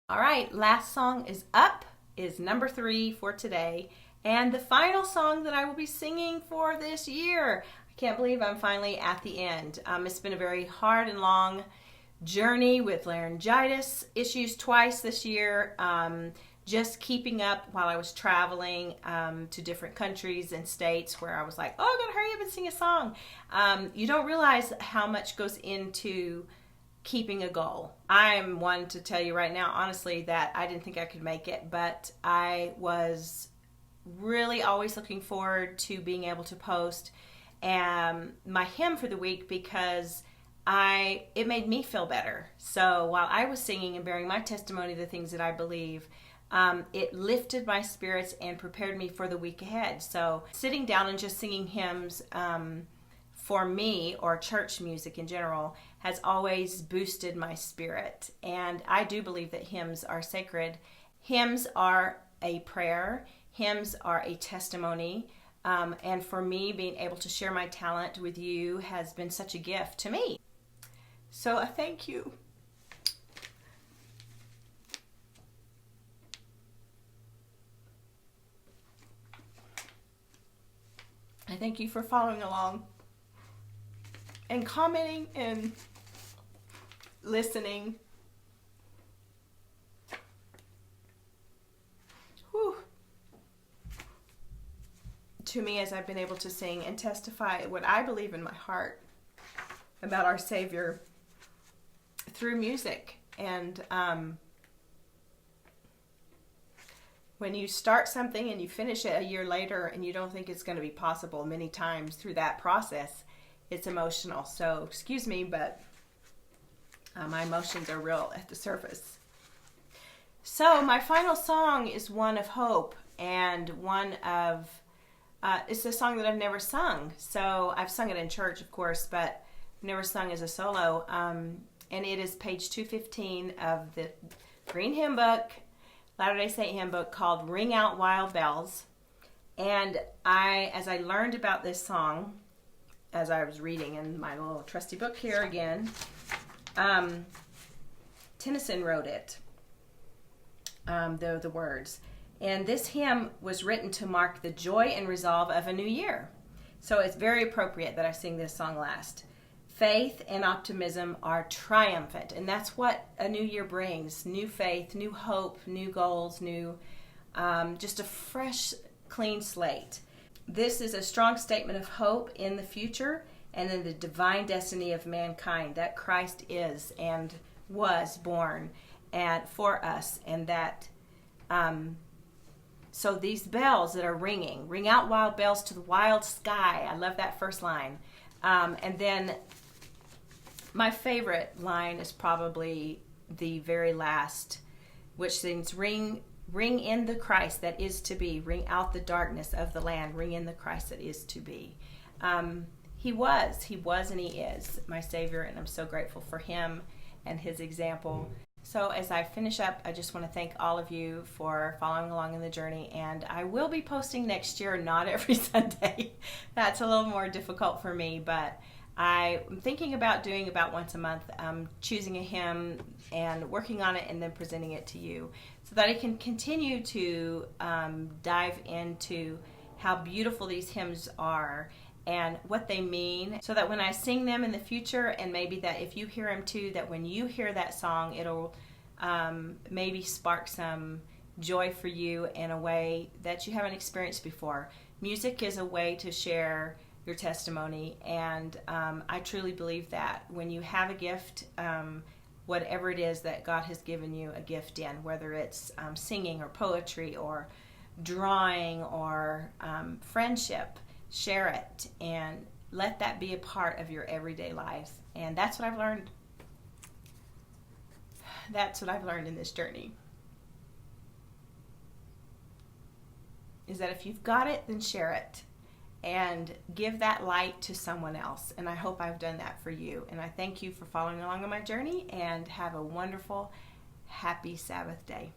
All right, last song is up, is number 3 for today, and the final song that I will be singing for this year. I can't believe I'm finally at the end. It's been a very hard and long journey with laryngitis issues twice this year. Just keeping up while I was traveling to different countries and states where I was like, oh, I gotta hurry up and sing a song. You don't realize how much goes into keeping a goal. I'm one to tell you right now, honestly, that I didn't think I could make it, but I was really always looking forward to being able to post my hymn for the week because it made me feel better. So while I was singing and bearing my testimony of the things that I believe, it lifted my spirits and prepared me for the week ahead. So sitting down and just singing hymns for me, or church music in general, has always boosted my spirit. And I do believe that hymns are sacred. Hymns are a prayer. Hymns are a testimony. And for me, being able to share my talent with you has been such a gift to me. So I thank you. I thank you for following along and commenting and listening. Whew. To me, as I've been able to sing and testify what I believe in my heart about our Savior through music. And when you start something and you finish it a year later and you don't think it's going to be possible, many times through that process, it's emotional. So excuse me, but my emotions are real at the surface. So my final song is one of hope, and it's a song that I've never sung. So I've sung it in church, of course, but never sung as a solo. And it is page 215 of the Green Hymn Book, Latter-day Saint Hymn Book, called Ring Out Wild Bells. And as I learned about this song, as I was reading in my little trusty book here again, Tennyson wrote it, the words. And this hymn was written to mark the joy and resolve of a new year. So it's very appropriate that I sing this song last. Faith and optimism are triumphant, and that's what a new year brings. New faith, new hope, new goals, just a fresh, clean slate. This is a strong statement of hope in the future and in the divine destiny of mankind, that Christ is and was born for us, and that so these bells that are ringing, ring out wild bells to the wild sky. I love that first line. And then my favorite line is probably the very last, which sings, ring in the Christ that is to be. Ring out the darkness of the land. Ring in the Christ that is to be. He was, and he is my Savior, and I'm so grateful for him and his example. So as I finish up, I just want to thank all of you for following along in the journey, and I will be posting next year, not every Sunday. That's a little more difficult for me, but I'm thinking about doing about once a month, choosing a hymn and working on it and then presenting it to you so that I can continue to dive into how beautiful these hymns are and what they mean, so that when I sing them in the future, and maybe that if you hear them too, that when you hear that song, it'll maybe spark some joy for you in a way that you haven't experienced before. Music is a way to share your testimony, and I truly believe that when you have a gift, whatever it is that God has given you a gift in, whether it's singing or poetry or drawing or friendship, share it and let that be a part of your everyday life. And that's what I've learned. That's what I've learned in this journey, is that if you've got it, then share it and give that light to someone else. And I hope I've done that for you. And I thank you for following along on my journey, and have a wonderful, happy Sabbath day.